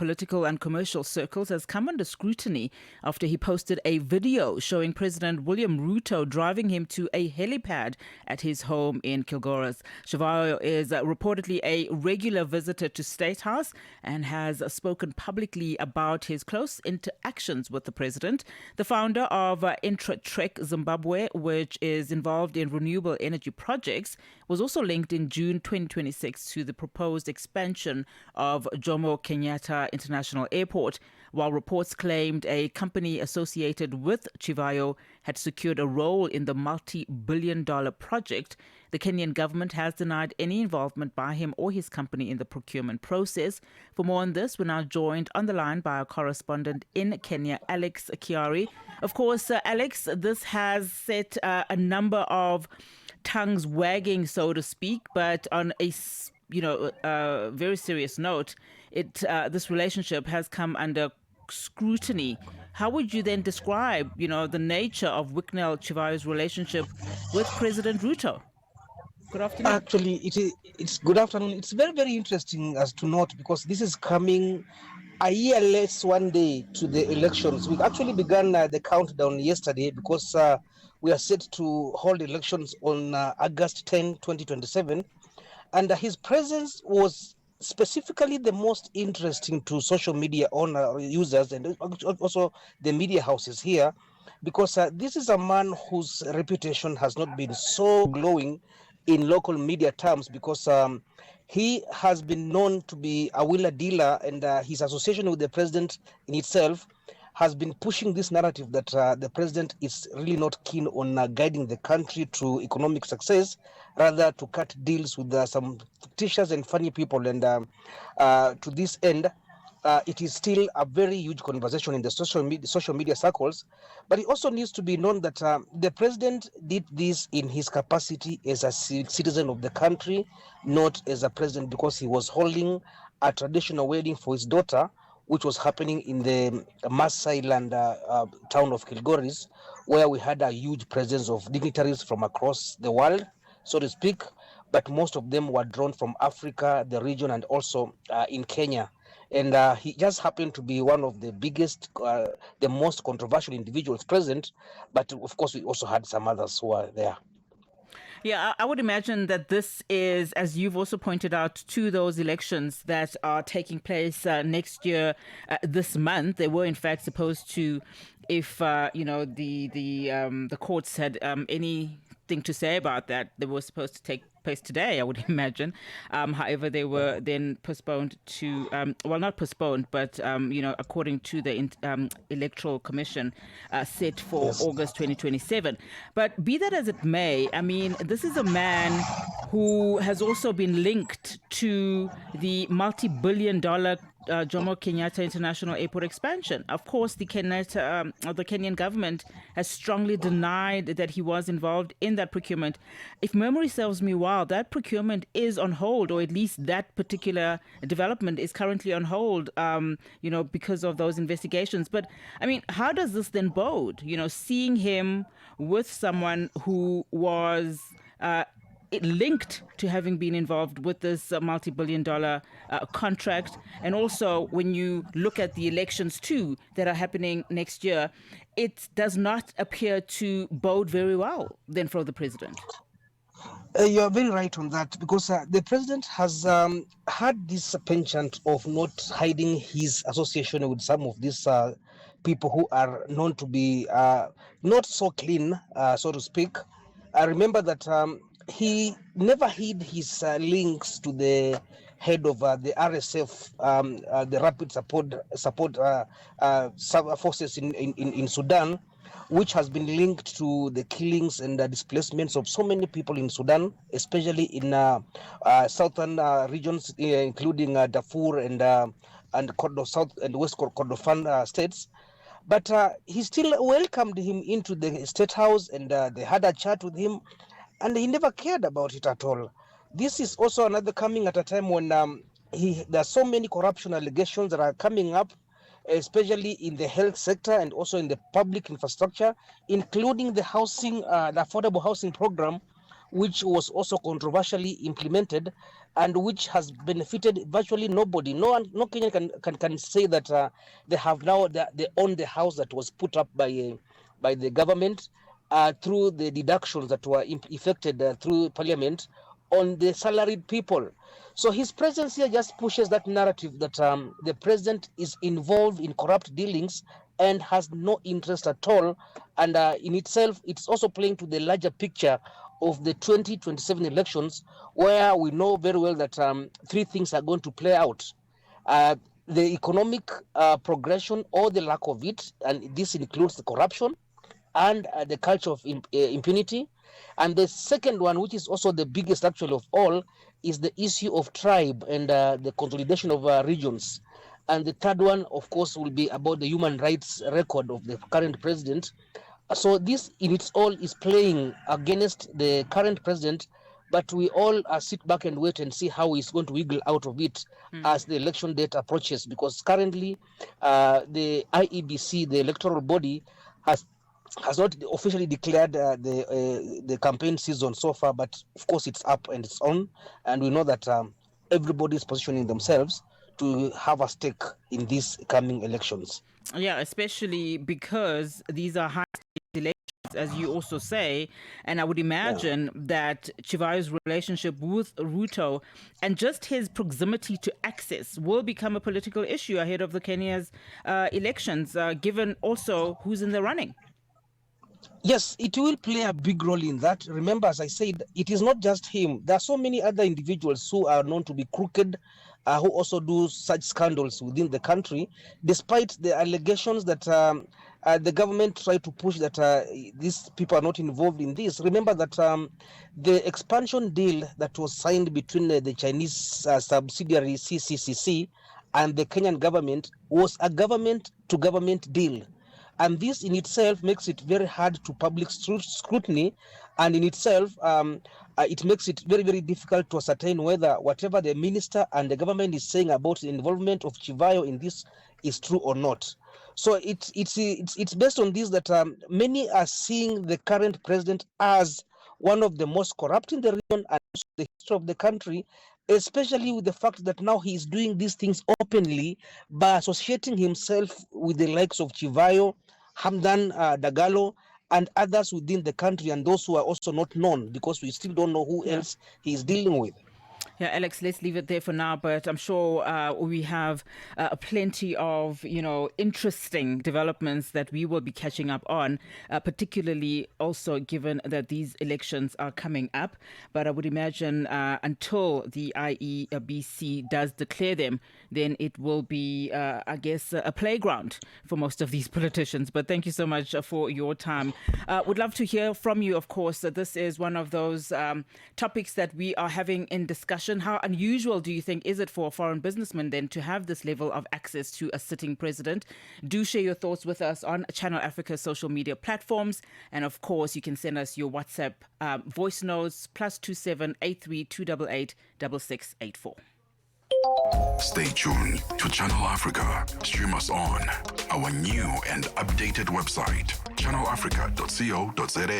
political and commercial circles has come under scrutiny after he posted a video showing President William Ruto driving him to a helipad at his home in Kilgoris. Chivayo is reportedly a regular visitor to State House and has spoken publicly about his close interactions with the president. The founder of Intratrek Zimbabwe, which is involved in renewable energy projects, was also linked in June 2026 to the proposed expansion of Jomo Kenyatta International Airport, while reports claimed a company associated with Chivayo had secured a role in the multi-billion-dollar project. The Kenyan government has denied any involvement by him or his company in the procurement process. For more on this, we're now joined on the line by our correspondent in Kenya, Alex Kiarie. Of course, Alex, this has set a number of tongues wagging, so to speak, but on a very serious note, this relationship has come under scrutiny. How would you then describe, the nature of Wicknell Chivayo'S relationship with President Ruto? Good afternoon. Actually, it's good afternoon. It's very, very interesting as to note, because this is coming a year less one day to the elections. We actually began the countdown yesterday because we are set to hold elections on August 10, 2027. And his presence was specifically the most interesting to social media owner users and also the media houses here, because this is a man whose reputation has not been so glowing in local media terms, because he has been known to be a wheeler dealer, and his association with the president in itself has been pushing this narrative that the president is really not keen on guiding the country to economic success, rather to cut deals with some fictitious and funny people. And to this end, it is still a very huge conversation in the social media circles. But it also needs to be known that the president did this in his capacity as a citizen of the country, not as a president, because he was holding a traditional wedding for his daughter, which was happening in the Maasai land town of Kilgoris, where we had a huge presence of dignitaries from across the world, so to speak, but most of them were drawn from Africa, the region, and also in Kenya. And he just happened to be one of the biggest, the most controversial individuals present, but of course we also had some others who were there. Yeah, I would imagine that this is, as you've also pointed out, to those elections that are taking place next year, this month. They were, in fact, supposed to, if the courts had anything to say about that, they were supposed to take place today, I would imagine. However, they were then postponed to, not postponed, but, according to the Electoral Commission, set for August 2027. But be that as it may, I mean, this is a man who has also been linked to the multi-billion-dollar Jomo Kenyatta International Airport expansion. Of course, the Kenyan government has strongly denied that he was involved in that procurement. If memory serves me well, that procurement is on hold, or at least that particular development is currently on hold, because of those investigations. But I mean, how does this then bode? Seeing him with someone who was linked to having been involved with this multi-billion-dollar contract. And also, when you look at the elections too that are happening next year, it does not appear to bode very well then for the president. You're very right on that, because the president has had this penchant of not hiding his association with some of these people who are known to be not so clean, so to speak. I remember that he never hid his links to the head of the RSF, the Rapid Support Forces in Sudan, which has been linked to the killings and the displacements of so many people in Sudan, especially in southern regions, including Darfur and South and West Kordofan states. But he still welcomed him into the State House, and they had a chat with him, and he never cared about it at all. This is also another coming at a time when there are so many corruption allegations that are coming up, especially in the health sector and also in the public infrastructure, including the housing, the affordable housing program, which was also controversially implemented and which has benefited virtually nobody. No one, no Kenyan can say that they have now they own the house that was put up by the government through the deductions that were effected through parliament on the salaried people. So his presence here just pushes that narrative that the president is involved in corrupt dealings and has no interest at all. And in itself, it's also playing to the larger picture of the 2027 elections, where we know very well that three things are going to play out. The economic progression or the lack of it, and this includes the corruption and the culture of impunity. And the second one, which is also the biggest actually of all, is the issue of tribe and the consolidation of regions. And the third one, of course, will be about the human rights record of the current president. So this in its all is playing against the current president, but we all sit back and wait and see how he's going to wiggle out of it as the election date approaches, because currently the IEBC, the electoral body, has not officially declared the campaign season so far, but of course it's up and it's on, and we know that everybody is positioning themselves to have a stake in these coming elections. Yeah, especially because these are high elections, as you also say, and I would imagine that Chivayo's relationship with Ruto and just his proximity to access will become a political issue ahead of the Kenya's elections, given also who's in the running. Yes, it will play a big role in that. Remember, as I said, it is not just him. There are so many other individuals who are known to be crooked, who also do such scandals within the country, despite the allegations that the government tried to push that these people are not involved in this. Remember that the expansion deal that was signed between the Chinese subsidiary CCCC and the Kenyan government was a government-to-government deal. And this in itself makes it very hard to public scrutiny, and in itself it makes it very, very difficult to ascertain whether whatever the minister and the government is saying about the involvement of Chivayo in this is true or not. So it's based on this that many are seeing the current president as one of the most corrupt in the region and also the history of the country, especially with the fact that now he is doing these things openly by associating himself with the likes of Chivayo, Hamdan Dagalo, and others within the country, and those who are also not known, because we still don't know who else he is dealing with. Yeah, Alex, let's leave it there for now, but I'm sure we have plenty of, interesting developments that we will be catching up on, particularly also given that these elections are coming up. But I would imagine until the IEBC does declare them, then it will be, I guess, a playground for most of these politicians. But thank you so much for your time. Would love to hear from you, of course. This is one of those topics that we are having in discussion. How unusual do you think is it for a foreign businessman then to have this level of access to a sitting president? Do share your thoughts with us on Channel Africa's social media platforms. And of course, you can send us your WhatsApp voice notes, +27 83 288 6684. Stay tuned to Channel Africa. Stream us on our new and updated website, channelafrica.co.za.